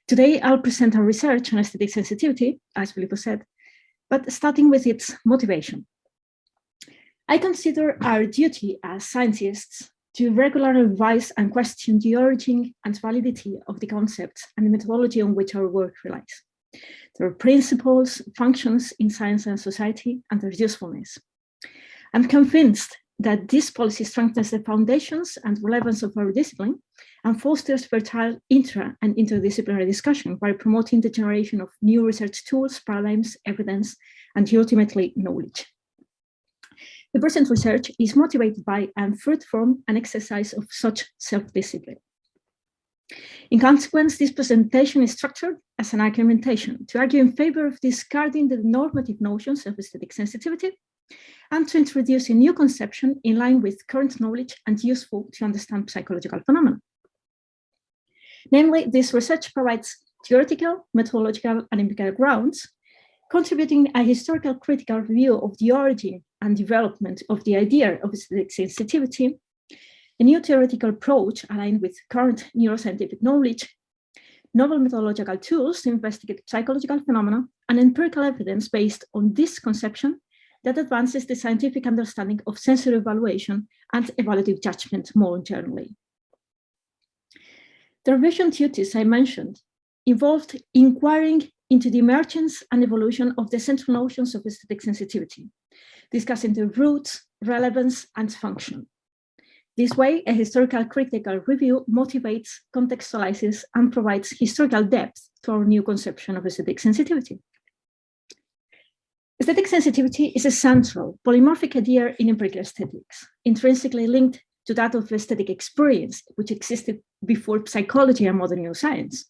Today, I'll present our research on aesthetic sensitivity, as Filippo said, but starting with its motivation. I consider our duty as scientists to regularly revise and question the origin and validity of the concepts and the methodology on which our work relies. There are principles, functions in science and society, and their usefulness. I'm convinced that this policy strengthens the foundations and relevance of our discipline and fosters fertile intra- and interdisciplinary discussion by promoting the generation of new research tools, paradigms, evidence, and ultimately knowledge. The present research is motivated by and fruit from an exercise of such self-discipline. In consequence, this presentation is structured as an argumentation to argue in favor of discarding the normative notions of aesthetic sensitivity and to introduce a new conception in line with current knowledge and useful to understand psychological phenomena. Namely, this research provides theoretical, methodological, and empirical grounds, contributing a historical critical review of the origin and development of the idea of aesthetic sensitivity, a new theoretical approach aligned with current neuroscientific knowledge, novel methodological tools to investigate psychological phenomena, and empirical evidence based on this conception that advances the scientific understanding of sensory evaluation and evaluative judgment more generally. The revision duties I mentioned involved inquiring into the emergence and evolution of the central notions of aesthetic sensitivity, discussing the roots, relevance, and function. This way, a historical critical review motivates, contextualizes, and provides historical depth to our new conception of aesthetic sensitivity. Aesthetic sensitivity is a central, polymorphic idea in empirical aesthetics, intrinsically linked to that of aesthetic experience, which existed before psychology and modern neuroscience.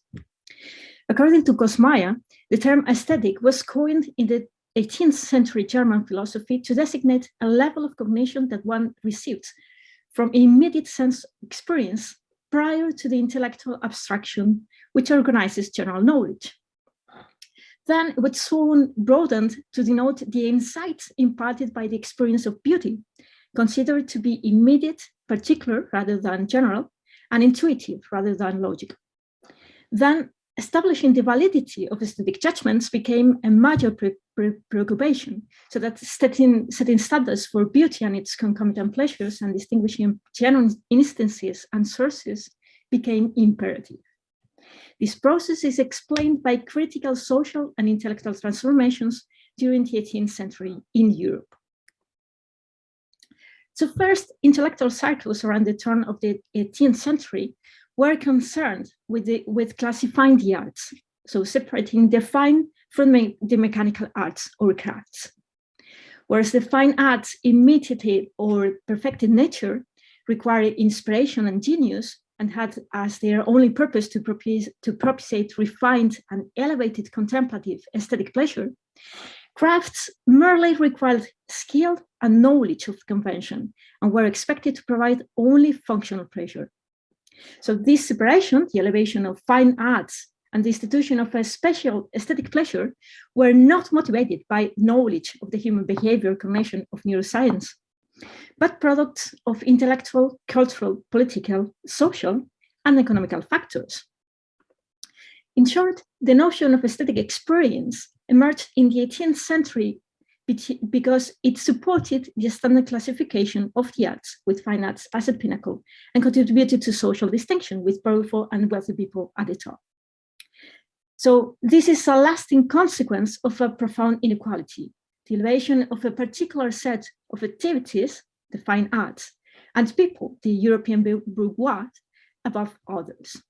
According to Kosmaya, the term aesthetic was coined in the 18th century German philosophy to designate a level of cognition that one receives from immediate sense experience prior to the intellectual abstraction, which organizes general knowledge. Then it was soon broadened to denote the insights imparted by the experience of beauty, considered to be immediate, particular rather than general, and intuitive rather than logical. Then establishing the validity of aesthetic judgments became a major preoccupation, so that setting standards for beauty and its concomitant pleasures and distinguishing genuine instances and sources became imperative. This process is explained by critical social and intellectual transformations during the 18th century in Europe. So first, intellectual circles around the turn of the 18th century were concerned with classifying the arts, so separating the fine from the mechanical arts or crafts. Whereas the fine arts imitated or perfected nature, required inspiration and genius, and had as their only purpose to propitiate refined and elevated contemplative aesthetic pleasure, crafts merely required skill and knowledge of convention and were expected to provide only functional pleasure. So this separation, the elevation of fine arts and the institution of a special aesthetic pleasure, were not motivated by knowledge of the human behavior connection of neuroscience, but products of intellectual, cultural, political, social, and economical factors. In short, the notion of aesthetic experience emerged in the 18th century because it supported the standard classification of the arts, with fine arts as a pinnacle, and contributed to social distinction with powerful and wealthy people at the top. So this is a lasting consequence of a profound inequality, the elevation of a particular set of activities, the fine arts, and people, the European bourgeois, above others.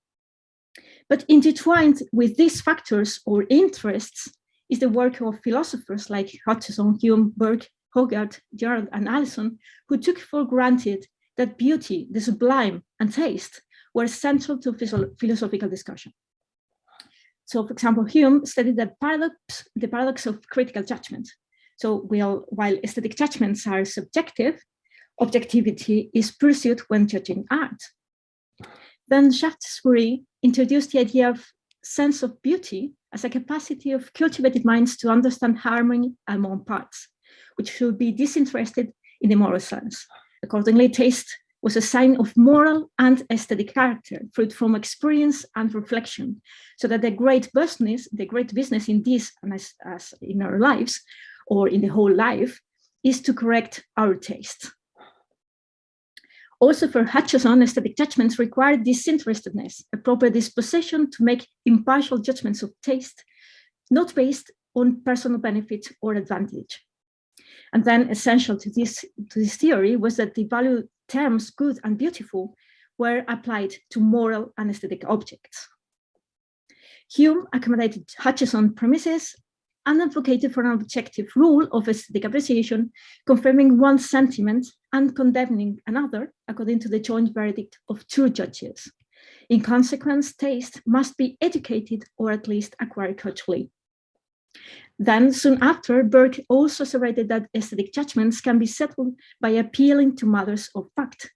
But intertwined with these factors or interests is the work of philosophers like Hutcheson, Hume, Burke, Hogarth, Gerard, and Allison, who took for granted that beauty, the sublime, and taste were central to philosophical discussion. So, for example, Hume studied the paradox of critical judgment. So while aesthetic judgments are subjective, objectivity is pursued when judging art. Then Shaftesbury introduced the idea of sense of beauty as a capacity of cultivated minds to understand harmony among parts, which should be disinterested in the moral sense. Accordingly, taste was a sign of moral and aesthetic character, fruit from experience and reflection, so that the great business in this and as in our lives, or in the whole life, is to correct our taste. Also for Hutcheson, aesthetic judgments require disinterestedness, a proper disposition to make impartial judgments of taste, not based on personal benefit or advantage. And then essential to this theory was that the value terms good and beautiful were applied to moral and aesthetic objects. Hume accommodated Hutcheson's premises and advocated for an objective rule of aesthetic appreciation, confirming one sentiment and condemning another according to the joint verdict of two judges. In consequence, taste must be educated or at least acquired culturally. Then, soon after, Burke also asserted that aesthetic judgments can be settled by appealing to matters of fact.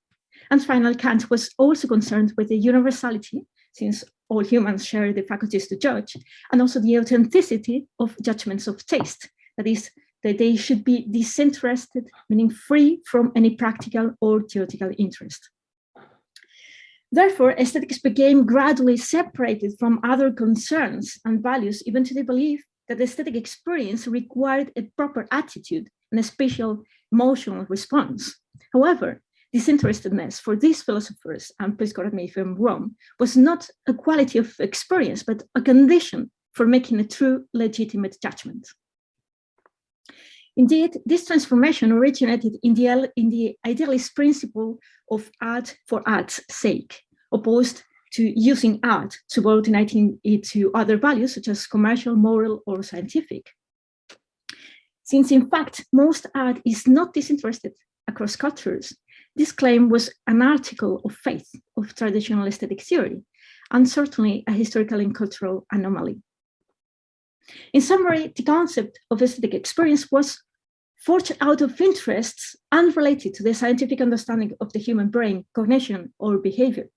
And finally, Kant was also concerned with the universality, since all humans share the faculties to judge, and also the authenticity of judgments of taste. That is, that they should be disinterested, meaning free from any practical or theoretical interest. Therefore, aesthetics became gradually separated from other concerns and values, even to the belief that aesthetic experience required a proper attitude and a special emotional response. However, disinterestedness for these philosophers, and please correct me if I'm wrong, was not a quality of experience, but a condition for making a true legitimate judgment. Indeed, this transformation originated in the idealist principle of art for art's sake, opposed to using art subordinating it to other values such as commercial, moral, or scientific. Since in fact, most art is not disinterested across cultures, this claim was an article of faith of traditional aesthetic theory, and certainly a historical and cultural anomaly. In summary, the concept of aesthetic experience was forged out of interests unrelated to the scientific understanding of the human brain, cognition, or behavior.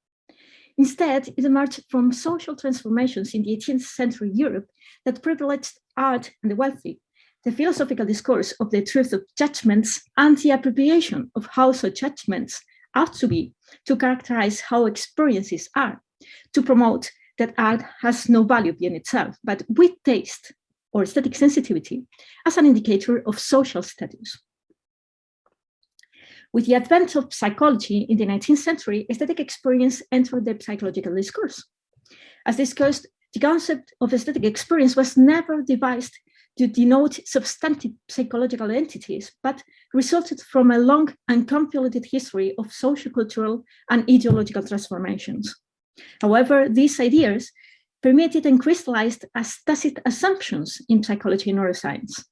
Instead, it emerged from social transformations in the 18th century Europe that privileged art and the wealthy, the philosophical discourse of the truth of judgments, and the appropriation of how such judgments ought to be to characterize how experiences are, to promote that art has no value beyond itself, but with taste or aesthetic sensitivity as an indicator of social status. With the advent of psychology in the 19th century, aesthetic experience entered the psychological discourse. As discussed, the concept of aesthetic experience was never devised to denote substantive psychological entities, but resulted from a long and convoluted history of sociocultural and ideological transformations. However, these ideas permeated and crystallized as tacit assumptions in psychology and neuroscience.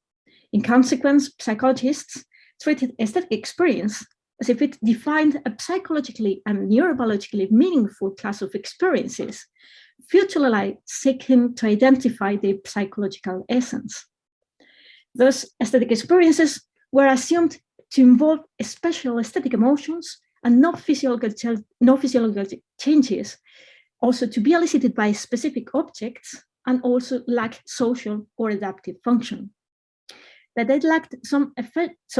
In consequence, psychologists treated aesthetic experience as if it defined a psychologically and neurobiologically meaningful class of experiences, futilely seeking to identify the psychological essence. Thus, aesthetic experiences were assumed to involve special aesthetic emotions and no physiological changes, also to be elicited by specific objects, and also lack social or adaptive function. That they lacked some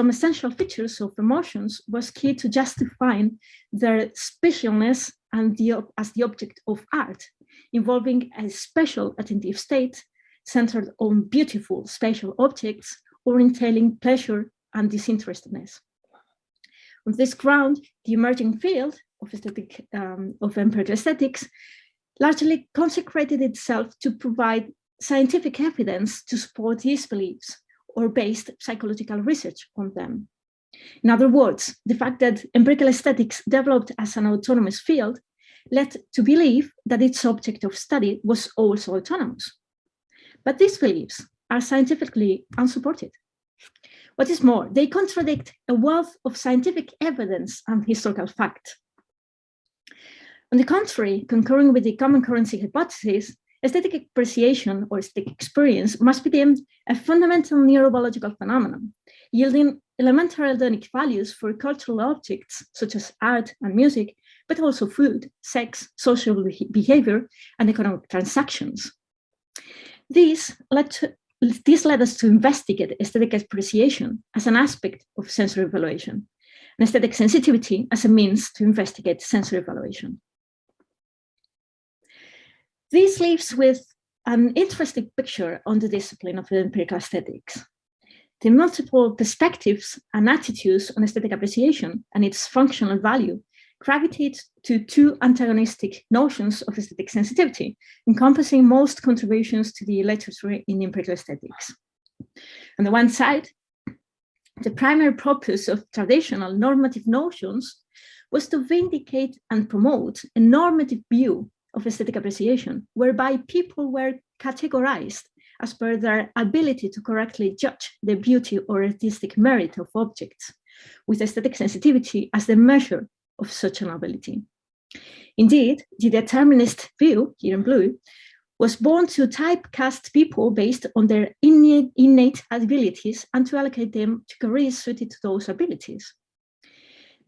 essential features of emotions was key to justifying their specialness and as the object of art, involving a special attentive state centered on beautiful spatial objects or entailing pleasure and disinterestedness. On this ground, the emerging field of empirical aesthetics largely consecrated itself to provide scientific evidence to support these beliefs, or based psychological research on them. In other words, the fact that empirical aesthetics developed as an autonomous field led to believe that its object of study was also autonomous. But these beliefs are scientifically unsupported. What is more, they contradict a wealth of scientific evidence and historical fact. On the contrary, concurring with the common currency hypothesis, aesthetic appreciation or aesthetic experience must be deemed a fundamental neurobiological phenomenon, yielding elementary hedonic values for cultural objects such as art and music, but also food, sex, social behavior, and economic transactions. This led us to investigate aesthetic appreciation as an aspect of sensory evaluation. and aesthetic sensitivity as a means to investigate sensory evaluation. This leaves with an interesting picture on the discipline of empirical aesthetics. The multiple perspectives and attitudes on aesthetic appreciation and its functional value gravitate to two antagonistic notions of aesthetic sensitivity, encompassing most contributions to the literature in empirical aesthetics. On the one side, the primary purpose of traditional normative notions was to vindicate and promote a normative view of aesthetic appreciation, whereby people were categorized as per their ability to correctly judge the beauty or artistic merit of objects, with aesthetic sensitivity as the measure of such an ability. Indeed, the determinist view, here in blue, was born to typecast people based on their innate abilities and to allocate them to careers suited to those abilities.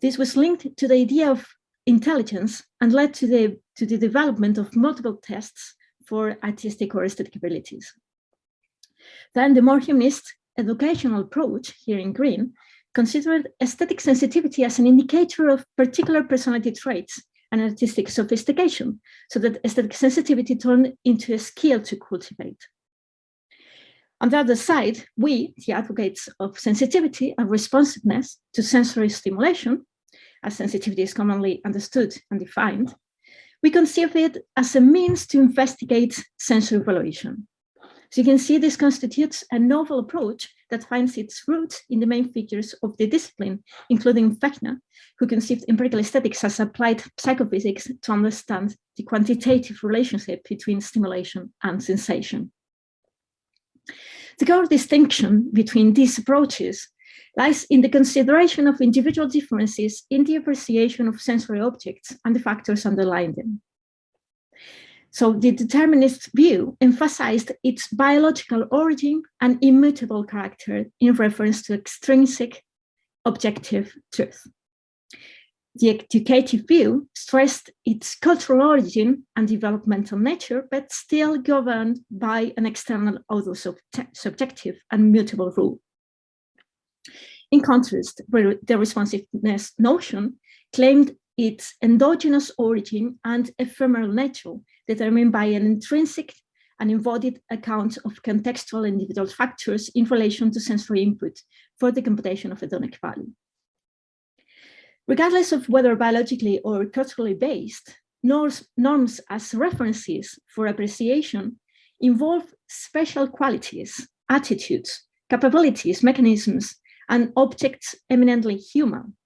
This was linked to the idea of intelligence and led to the development of multiple tests for artistic or aesthetic abilities. Then the more humanist educational approach, here in green, considered aesthetic sensitivity as an indicator of particular personality traits and artistic sophistication, so that aesthetic sensitivity turned into a skill to cultivate. On the other side, we, the advocates of sensitivity and responsiveness to sensory stimulation, as sensitivity is commonly understood and defined, we conceive it as a means to investigate sensory evaluation. So you can see this constitutes a novel approach that finds its roots in the main figures of the discipline, including Fechner, who conceived empirical aesthetics as applied psychophysics to understand the quantitative relationship between stimulation and sensation. The core distinction between these approaches lies in the consideration of individual differences in the appreciation of sensory objects and the factors underlying them. So the determinist view emphasized its biological origin and immutable character in reference to extrinsic objective truth. The educative view stressed its cultural origin and developmental nature, but still governed by an external auto-subjective and mutable rule. In contrast, the responsiveness notion claimed its endogenous origin and ephemeral nature, determined by an intrinsic and embodied account of contextual individual factors in relation to sensory input for the computation of hedonic value. Regardless of whether biologically or culturally based, norms as references for appreciation involve special qualities, attitudes, capabilities, mechanisms, and objects eminently human,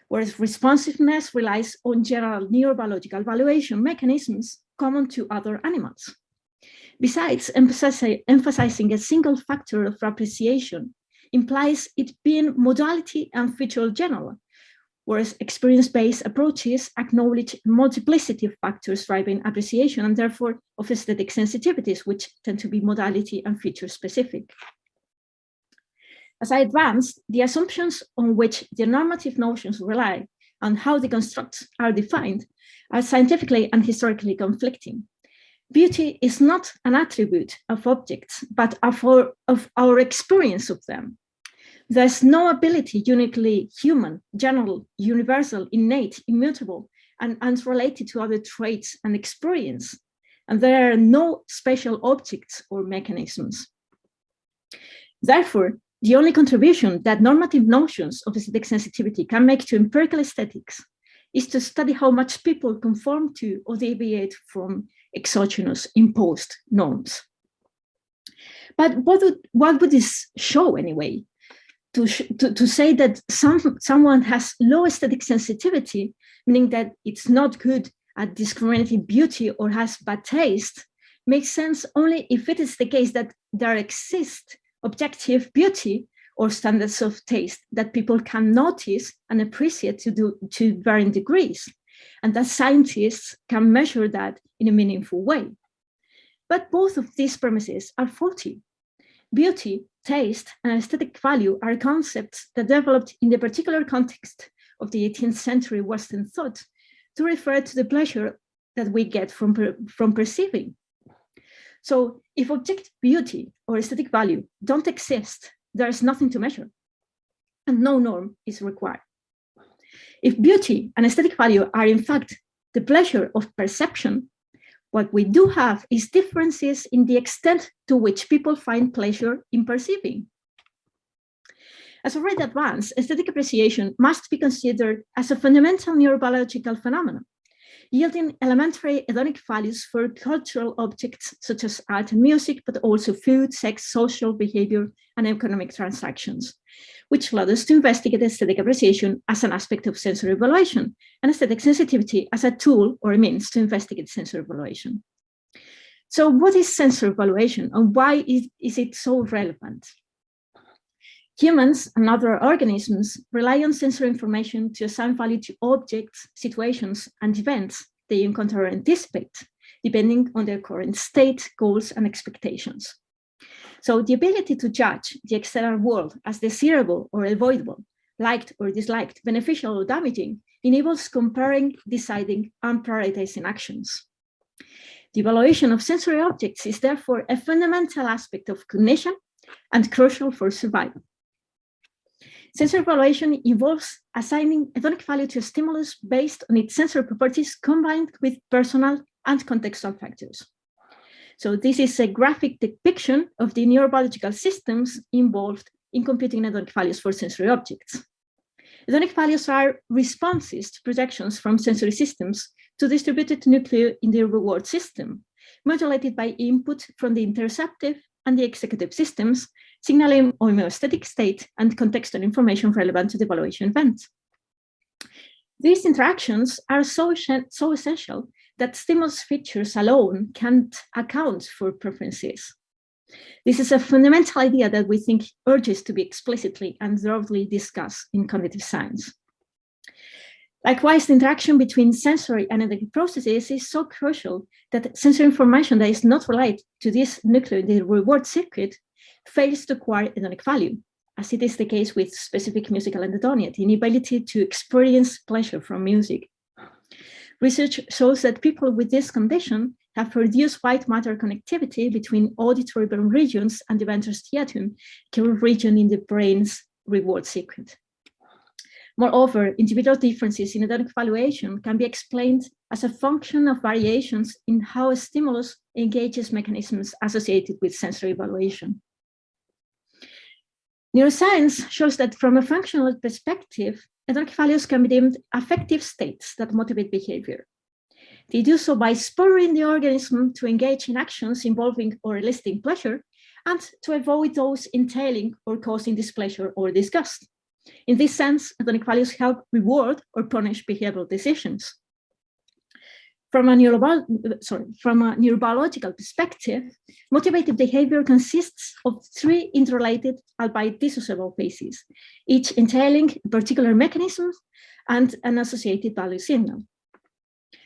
whereas responsiveness relies on general neurobiological valuation mechanisms common to other animals. Besides, emphasizing a single factor of appreciation implies it being modality and feature general, whereas experience-based approaches acknowledge multiplicity of factors driving appreciation and therefore of aesthetic sensitivities, which tend to be modality and feature specific. As I advance, the assumptions on which the normative notions rely and how the constructs are defined are scientifically and historically conflicting. Beauty is not an attribute of objects, but of our experience of them. There's no ability uniquely human, general, universal, innate, immutable, and unrelated to other traits and experience. And there are no special objects or mechanisms. Therefore, the only contribution that normative notions of aesthetic sensitivity can make to empirical aesthetics is to study how much people conform to or deviate from exogenous imposed norms. But what would this show anyway? To say that someone has low aesthetic sensitivity, meaning that it's not good at discriminating beauty or has bad taste, makes sense only if it is the case that there exists objective beauty or standards of taste that people can notice and appreciate to varying degrees, and that scientists can measure that in a meaningful way. But both of these premises are faulty. Beauty, taste, and aesthetic value are concepts that developed in the particular context of the 18th century Western thought to refer to the pleasure that we get from perceiving. So if objective beauty or aesthetic value don't exist, there is nothing to measure, and no norm is required. If beauty and aesthetic value are in fact the pleasure of perception, what we do have is differences in the extent to which people find pleasure in perceiving. As already advanced, aesthetic appreciation must be considered as a fundamental neurobiological phenomenon, yielding elementary hedonic values for cultural objects such as art and music, but also food, sex, social behavior, and economic transactions, which led us to investigate aesthetic appreciation as an aspect of sensory evaluation and aesthetic sensitivity as a tool or a means to investigate sensory evaluation. So what is sensory evaluation and why is it so relevant? Humans and other organisms rely on sensory information to assign value to objects, situations, and events they encounter or anticipate, depending on their current state, goals, and expectations. So the ability to judge the external world as desirable or avoidable, liked or disliked, beneficial or damaging, enables comparing, deciding, and prioritizing actions. The evaluation of sensory objects is therefore a fundamental aspect of cognition and crucial for survival. Sensory evaluation involves assigning hedonic value to a stimulus based on its sensory properties combined with personal and contextual factors. So this is a graphic depiction of the neurobiological systems involved in computing hedonic values for sensory objects. Hedonic values are responses to projections from sensory systems to distributed nuclei in the reward system, modulated by input from the interoceptive and the executive systems, signaling homeostatic state and contextual information relevant to the evaluation event. These interactions are so essential that stimulus features alone can't account for preferences. This is a fundamental idea that we think urges to be explicitly and thoroughly discussed in cognitive science. Likewise, the interaction between sensory and hedonic processes is so crucial that sensory information that is not related to this nuclei in the reward circuit fails to acquire hedonic value, as it is the case with specific musical anhedonia, the inability to experience pleasure from music. Research shows that people with this condition have reduced white matter connectivity between auditory brain regions and the ventral striatum, a region in the brain's reward circuit. Moreover, individual differences in hedonic evaluation can be explained as a function of variations in how a stimulus engages mechanisms associated with sensory evaluation. Neuroscience shows that from a functional perspective, hedonic values can be deemed affective states that motivate behavior. They do so by spurring the organism to engage in actions involving or eliciting pleasure and to avoid those entailing or causing displeasure or disgust. In this sense, hedonic values help reward or punish behavioral decisions. From a neurobiological perspective, motivated behavior consists of three interrelated, albeit dissociable phases, each entailing a particular mechanism and an associated value signal.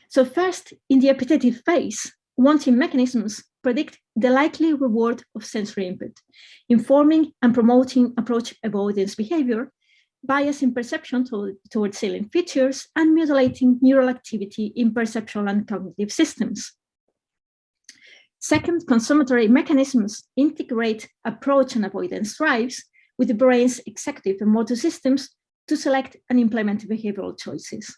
So first, in the appetitive phase, wanting mechanisms predict the likely reward of sensory input, informing and promoting approach avoidance behavior, biasing perception towards salient features, and modulating neural activity in perceptual and cognitive systems. Second, consummatory mechanisms integrate approach and avoidance drives with the brain's executive and motor systems to select and implement behavioral choices.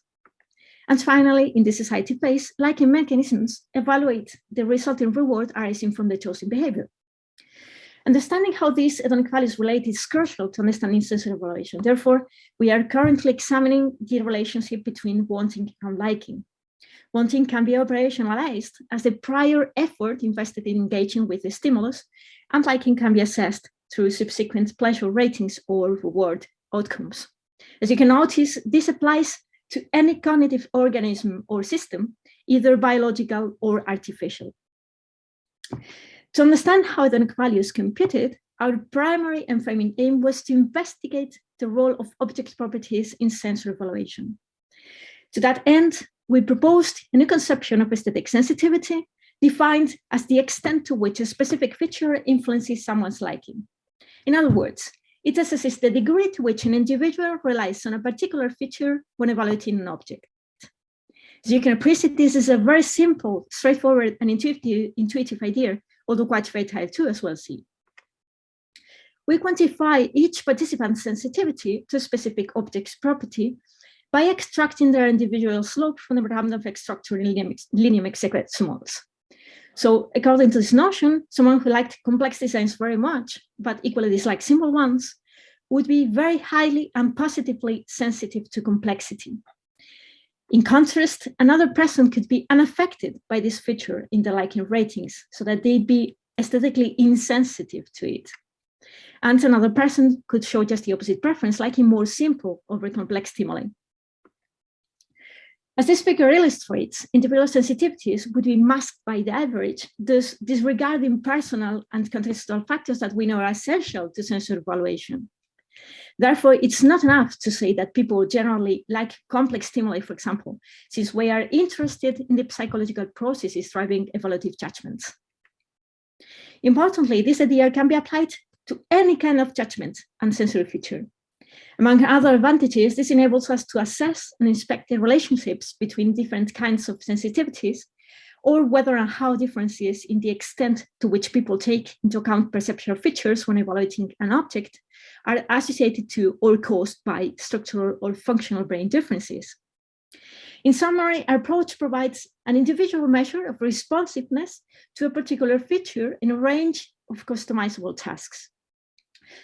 And finally, in the society phase, liking mechanisms evaluate the resulting reward arising from the chosen behavior. Understanding how these hedonic values relate is crucial to understanding sensory evaluation. Therefore, we are currently examining the relationship between wanting and liking. Wanting can be operationalized as the prior effort invested in engaging with the stimulus, and liking can be assessed through subsequent pleasure ratings or reward outcomes. As you can notice, this applies to any cognitive organism or system, either biological or artificial. To understand how hedonic value is computed, our primary and framing aim was to investigate the role of object properties in sensory evaluation. To that end, we proposed a new conception of aesthetic sensitivity, defined as the extent to which a specific feature influences someone's liking. In other words, it assesses the degree to which an individual relies on a particular feature when evaluating an object. As you can appreciate, this is a very simple, straightforward, and intuitive idea, although quite fertile too, as we'll see. We quantify each participant's sensitivity to a specific object's property by extracting their individual slope from the random structure in linear mixed models. So according to this notion, someone who liked complex designs very much, but equally disliked simple ones, would be very highly and positively sensitive to complexity. In contrast, another person could be unaffected by this feature in the liking ratings, so that they'd be aesthetically insensitive to it. And another person could show just the opposite preference, liking more simple over complex stimuli. As this figure illustrates, individual sensitivities would be masked by the average, thus disregarding personal and contextual factors that we know are essential to sensory evaluation. Therefore, it's not enough to say that people generally like complex stimuli, for example, since we are interested in the psychological processes driving evaluative judgments. Importantly, this idea can be applied to any kind of judgment and sensory feature. Among other advantages, this enables us to assess and inspect the relationships between different kinds of sensitivities, or whether and how differences in the extent to which people take into account perceptual features when evaluating an object are associated to or caused by structural or functional brain differences. In summary, our approach provides an individual measure of responsiveness to a particular feature in a range of customizable tasks.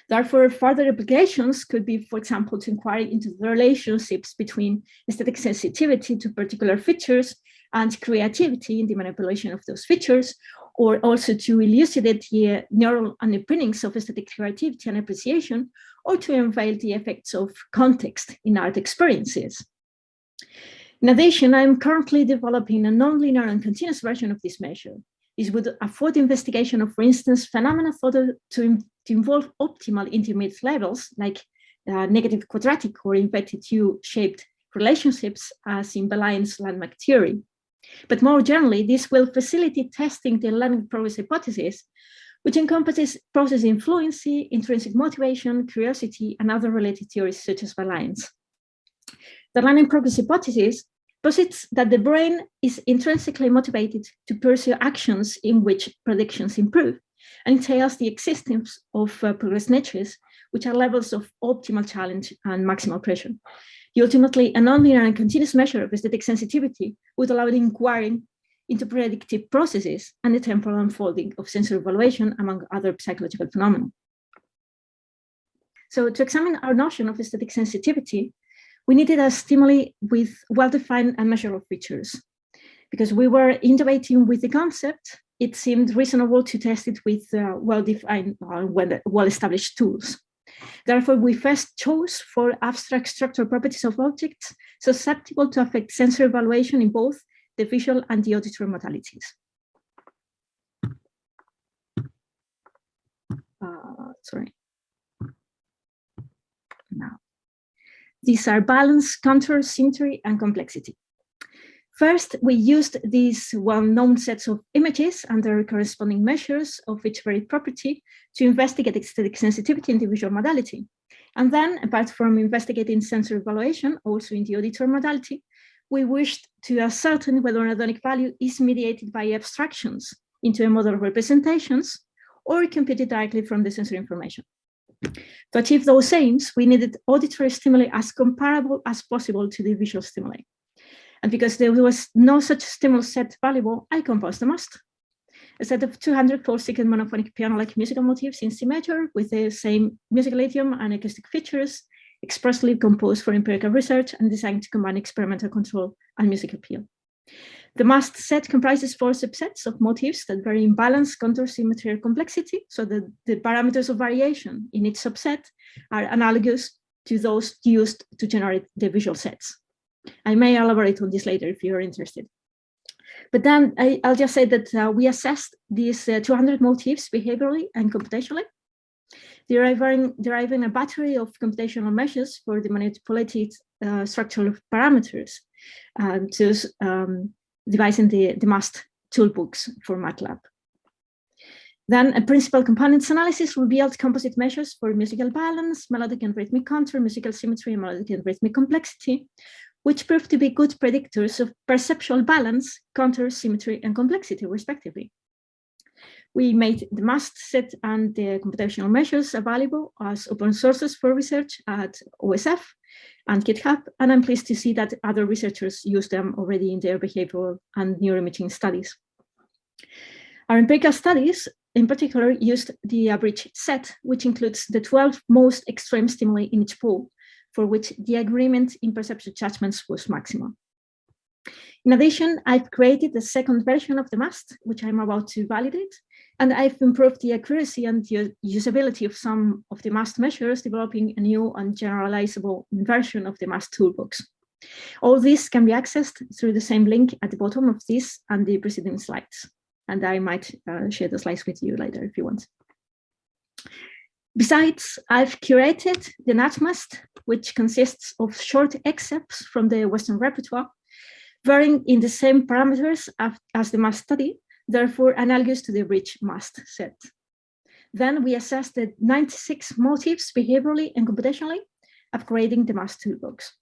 Therefore, further applications could be, for example, to inquire into the relationships between aesthetic sensitivity to particular features and creativity in the manipulation of those features, or also to elucidate the neural underpinnings of aesthetic creativity and appreciation, or to unveil the effects of context in art experiences. In addition, I'm currently developing a nonlinear and continuous version of this measure. This would afford investigation of, for instance, phenomena thought to involve optimal intermediate levels, like negative quadratic or inverted U-shaped relationships, as in Belain's landmark theory. But more generally, this will facilitate testing the learning progress hypothesis, which encompasses process influency, intrinsic motivation, curiosity, and other related theories such as Belain's. The learning progress hypothesis posits that the brain is intrinsically motivated to pursue actions in which predictions improve, and entails the existence of progress niches, which are levels of optimal challenge and maximal pressure. Ultimately, a nonlinear and continuous measure of aesthetic sensitivity would allow the inquiry into predictive processes and the temporal unfolding of sensory evaluation, among other psychological phenomena. So to examine our notion of aesthetic sensitivity, we needed a stimuli with well-defined and measurable features. Because we were innovating with the concept, it seemed reasonable to test it with well-defined, well-established tools. Therefore, we first chose for abstract structural properties of objects susceptible to affect sensory evaluation in both the visual and the auditory modalities. Now, these are balance, contour, symmetry, and complexity. First, we used these well-known sets of images and their corresponding measures of each varied property to investigate aesthetic sensitivity in the visual modality. And then, apart from investigating sensory evaluation, also in the auditory modality, we wished to ascertain whether an hedonic value is mediated by abstractions into a model of representations or computed directly from the sensory information. To achieve those aims, we needed auditory stimuli as comparable as possible to the visual stimuli. And because there was no such stimulus set valuable, I composed a must. A set of 204-second monophonic piano-like musical motifs in C major with the same musical idiom and acoustic features, expressly composed for empirical research and designed to combine experimental control and music appeal. The must set comprises 4 subsets of motifs that vary in balance, contour, symmetry, and complexity, so that the parameters of variation in each subset are analogous to those used to generate the visual sets. I may elaborate on this later if you're interested. But then I'll just say that we assessed these 200 motifs behaviorally and computationally, deriving a battery of computational measures for the manipulated structural parameters, devising the MUST toolbooks for MATLAB. Then a principal components analysis revealed composite measures for musical balance, melodic and rhythmic contour, musical symmetry, and melodic and rhythmic complexity, which proved to be good predictors of perceptual balance, contour, symmetry, and complexity, respectively. We made the MUST set and the computational measures available as open sources for research at OSF and GitHub, and I'm pleased to see that other researchers use them already in their behavioral and neuroimaging studies. Our empirical studies, in particular, used the average set, which includes the 12 most extreme stimuli in each pool, for which the agreement in perceptual judgments was maximum. In addition, I've created the second version of the MUST, which I'm about to validate, and I've improved the accuracy and the usability of some of the MUST measures, developing a new and generalizable version of the MUST toolbox. All this can be accessed through the same link at the bottom of this and the preceding slides. And I might share the slides with you later if you want. Besides, I've curated the NatMust, which consists of short excerpts from the Western repertoire, varying in the same parameters as the MUST study, therefore analogous to the rich MUST set. Then we assessed the 96 motifs behaviorally and computationally, upgrading the MUST toolbox.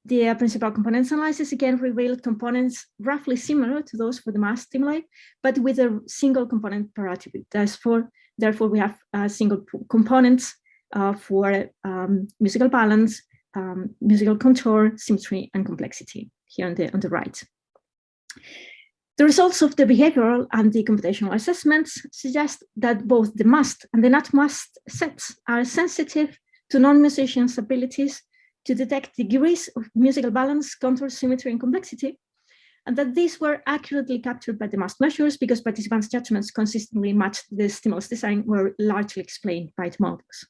The principal components analysis again revealed components roughly similar to those for the MUST stimuli, but with a single component per attribute. Therefore, we have single components for musical balance, musical contour, symmetry, and complexity here on the right. The results of the behavioral and the computational assessments suggest that both the MUST and the NatMust sets are sensitive to non-musicians' abilities to detect degrees of musical balance, contour, symmetry, and complexity, and that these were accurately captured by the MUST measures because participants' judgments consistently matched the stimulus design were largely explained by the models.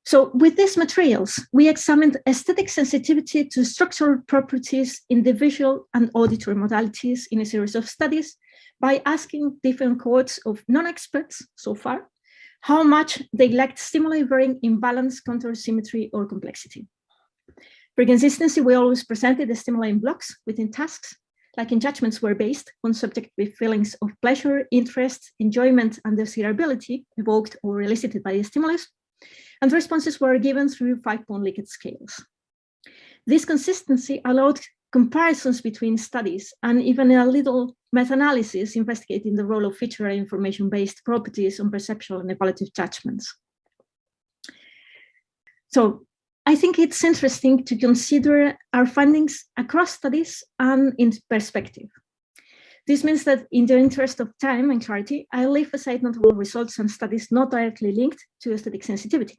So with these materials, we examined aesthetic sensitivity to structural properties in the visual and auditory modalities in a series of studies by asking different cohorts of non-experts so far how much they lacked stimuli varying in balance, contour, symmetry, or complexity. For consistency, we always presented the stimuli in blocks within tasks, like in judgments were based on subjective feelings of pleasure, interest, enjoyment, and desirability evoked or elicited by the stimulus, and the responses were given through 5-point Likert scales. This consistency allowed comparisons between studies and even a little meta-analysis investigating the role of feature and information-based properties on perceptual and evaluative judgments. So I think it's interesting to consider our findings across studies and in perspective. This means that in the interest of time and clarity, I leave aside notable results and studies not directly linked to aesthetic sensitivity.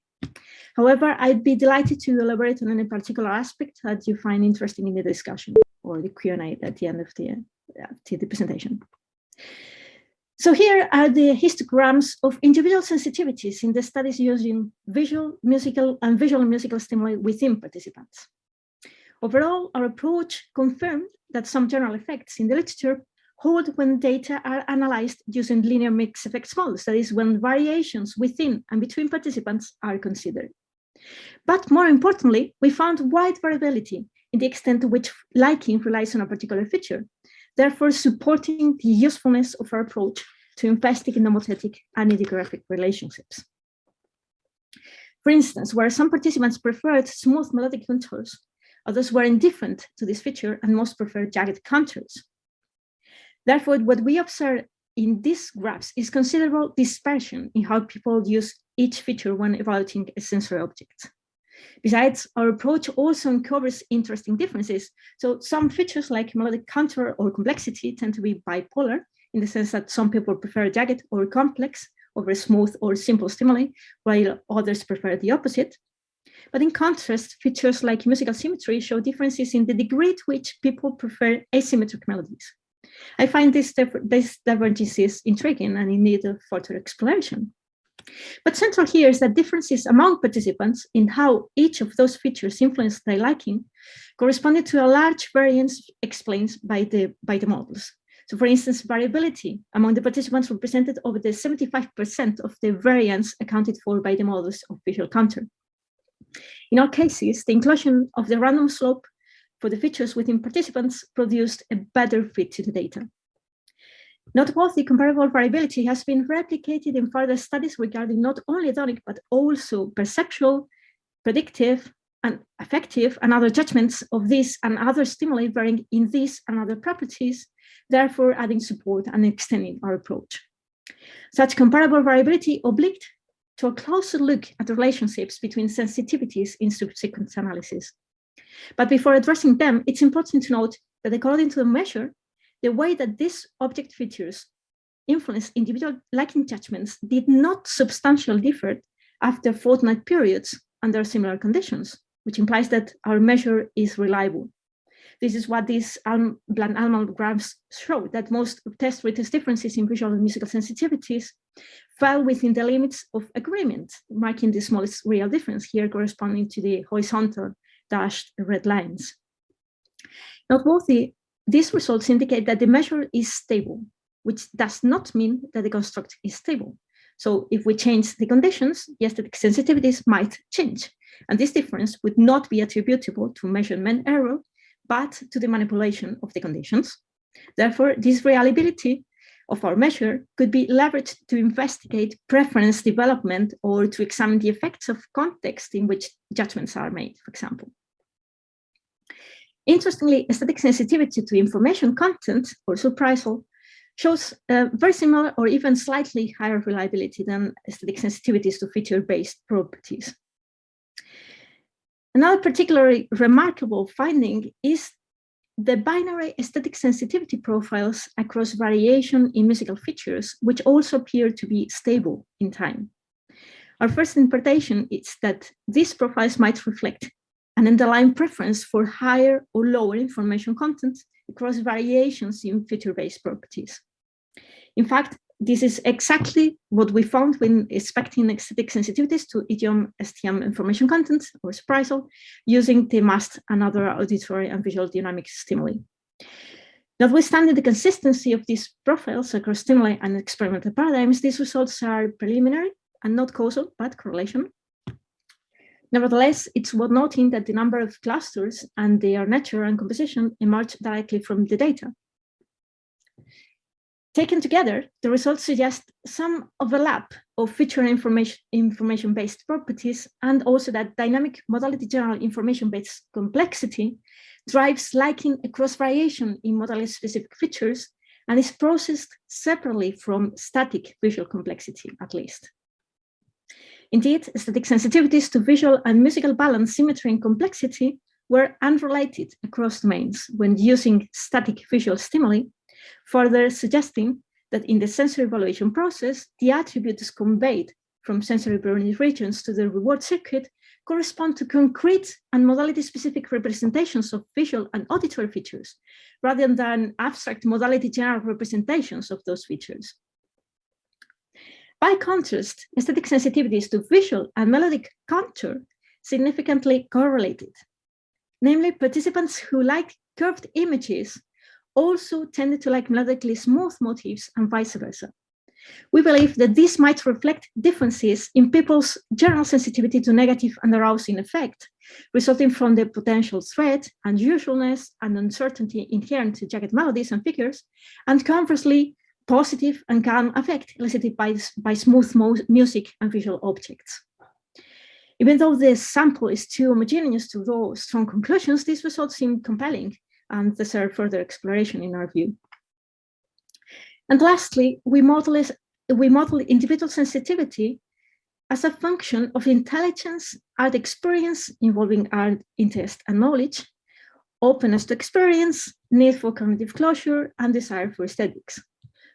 However, I'd be delighted to elaborate on any particular aspect that you find interesting in the discussion or the Q&A at the end of the presentation. So here are the histograms of individual sensitivities in the studies using visual, musical, and visual and musical stimuli within participants. Overall, our approach confirmed that some general effects in the literature hold when data are analyzed using linear mixed effects models, that is, when variations within and between participants are considered. But more importantly, we found wide variability in the extent to which liking relies on a particular feature, therefore supporting the usefulness of our approach to investigate nomothetic and ideographic relationships. For instance, where some participants preferred smooth melodic contours, others were indifferent to this feature and most preferred jagged contours. Therefore, what we observe in these graphs is considerable dispersion in how people use each feature when evaluating a sensory object. Besides, our approach also uncovers interesting differences. So some features like melodic contour or complexity tend to be bipolar in the sense that some people prefer jagged or complex over smooth or simple stimuli, while others prefer the opposite. But in contrast, features like musical symmetry show differences in the degree to which people prefer asymmetric melodies. I find these divergences intriguing and in need of further exploration. But central here is that differences among participants in how each of those features influence their liking corresponded to a large variance explained by the models. So for instance, variability among the participants represented over the 75% of the variance accounted for by the models of visual contour. In all cases, the inclusion of the random slope for the features within participants produced a better fit to the data. Noteworthy comparable variability has been replicated in further studies regarding not only hedonic, but also perceptual, predictive, and affective and other judgments of this and other stimuli varying in these and other properties, therefore adding support and extending our approach. Such comparable variability obliged to a closer look at the relationships between sensitivities in subsequent analysis. But before addressing them, it's important to note that according to the measure, the way that these object features influence individual liking judgments did not substantially differ after fortnight periods under similar conditions, which implies that our measure is reliable. This is what these blunt graphs show, that most test-retest differences in visual and musical sensitivities fell within the limits of agreement, marking the smallest real difference here corresponding to the horizontal dashed red lines. Noteworthy, these results indicate that the measure is stable, which does not mean that the construct is stable. So if we change the conditions, the aesthetic sensitivities might change. And this difference would not be attributable to measurement error, but to the manipulation of the conditions. Therefore, this reliability of our measure could be leveraged to investigate preference development or to examine the effects of context in which judgments are made, for example. Interestingly, aesthetic sensitivity to information content, or surprisal, shows very similar or even slightly higher reliability than aesthetic sensitivities to feature-based properties. Another particularly remarkable finding is the binary aesthetic sensitivity profiles across variation in musical features, which also appear to be stable in time. Our first interpretation is that these profiles might reflect an underlying preference for higher or lower information content across variations in feature-based properties. In fact, this is exactly what we found when expecting aesthetic sensitivities to idiom STM information content, or surprisal, using the MUST and other auditory and visual dynamic stimuli. Notwithstanding the consistency of these profiles across stimuli and experimental paradigms, these results are preliminary and not causal, but correlation. Nevertheless, it's worth noting that the number of clusters and their nature and composition emerge directly from the data. Taken together, the results suggest some overlap of feature information-based properties, and also that dynamic modality general information-based complexity drives liking across variation in modality-specific features and is processed separately from static visual complexity, at least. Indeed, aesthetic sensitivities to visual and musical balance, symmetry, and complexity were unrelated across domains when using static visual stimuli, further suggesting that in the sensory evaluation process, the attributes conveyed from sensory regions to the reward circuit correspond to concrete and modality-specific representations of visual and auditory features, rather than abstract modality general representations of those features. By contrast, aesthetic sensitivities to visual and melodic contour significantly correlated. Namely, participants who like curved images also tended to like melodically smooth motifs and vice versa. We believe that this might reflect differences in people's general sensitivity to negative and arousing effect, resulting from the potential threat, unusualness, and uncertainty inherent to jagged melodies and figures, and conversely, positive and calm effect elicited by smooth music and visual objects. Even though the sample is too homogeneous to draw strong conclusions, these results seem compelling and deserve further exploration in our view. And lastly, we model individual sensitivity as a function of intelligence, art experience involving art, interest, and knowledge, openness to experience, need for cognitive closure, and desire for aesthetics.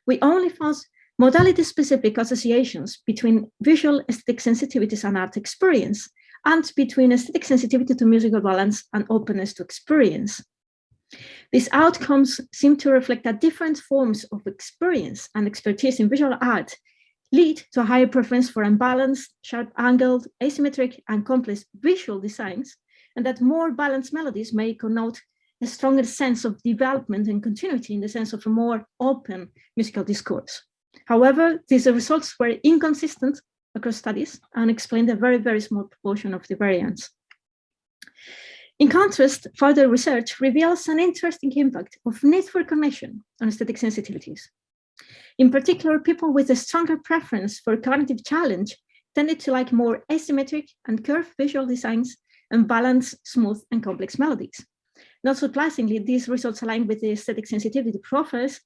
We only found modality-specific associations between visual aesthetic sensitivities and art experience, and between aesthetic sensitivity to musical balance and openness to experience. These outcomes seem to reflect that different forms of experience and expertise in visual art lead to a higher preference for unbalanced, sharp-angled, asymmetric, and complex visual designs, and that more balanced melodies may connote a stronger sense of development and continuity in the sense of a more open musical discourse. However, these results were inconsistent across studies and explained a very, very small proportion of the variance. In contrast, further research reveals an interesting impact of need for connection on aesthetic sensitivities. In particular, people with a stronger preference for cognitive challenge tended to like more asymmetric and curved visual designs, and balance smooth and complex melodies. Not surprisingly, these results align with the aesthetic sensitivity profiles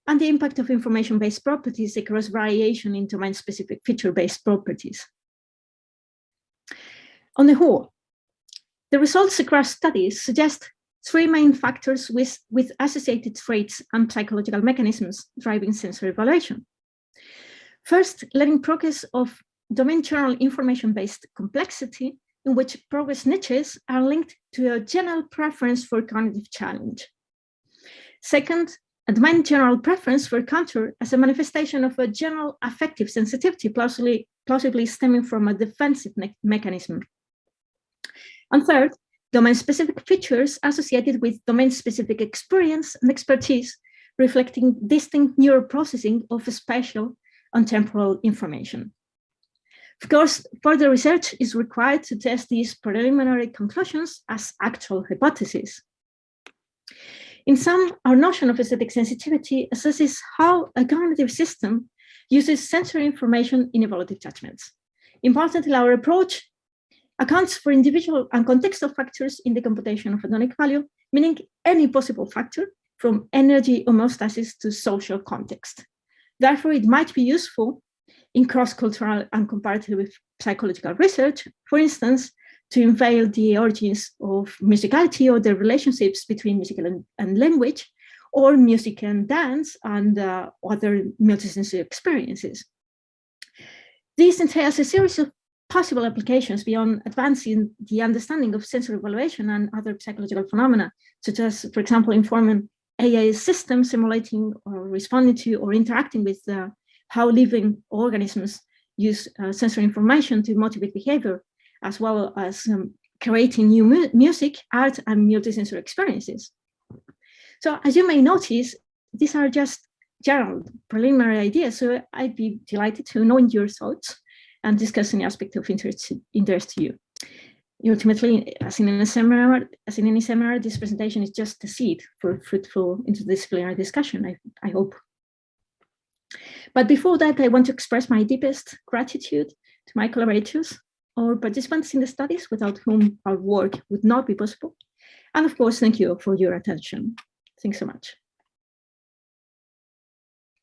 and the impact of information-based properties across variation in domain-specific feature-based properties. On the whole, the results across studies suggest three main factors with associated traits and psychological mechanisms driving sensory evaluation. First, learning progress of domain-general information-based complexity, in which progress niches are linked to a general preference for cognitive challenge. Second, a domain-general preference for counter as a manifestation of a general affective sensitivity, plausibly stemming from a defensive mechanism. And third, domain-specific features associated with domain-specific experience and expertise, reflecting distinct neuroprocessing of spatial and temporal information. Of course, further research is required to test these preliminary conclusions as actual hypotheses. In sum, our notion of aesthetic sensitivity assesses how a cognitive system uses sensory information in evaluative judgments. Importantly, our approach accounts for individual and contextual factors in the computation of hedonic value, meaning any possible factor from energy homeostasis to social context. Therefore, it might be useful in cross-cultural and comparative psychological research, for instance, to unveil the origins of musicality or the relationships between music and language, or music and dance and other multisensory experiences. This entails a series of possible applications beyond advancing the understanding of sensory evaluation and other psychological phenomena, such as, for example, informing AI systems simulating or responding to or interacting with how living organisms use sensory information to motivate behavior, as well as creating new music, art, and multisensory experiences. So as you may notice, these are just general preliminary ideas, so I'd be delighted to know your thoughts and discuss any aspect of interest to you. Ultimately, as in any seminar, this presentation is just a seed for fruitful interdisciplinary discussion, I hope. But before that, I want to express my deepest gratitude to my collaborators or participants in the studies without whom our work would not be possible. And of course, thank you for your attention. Thanks so much.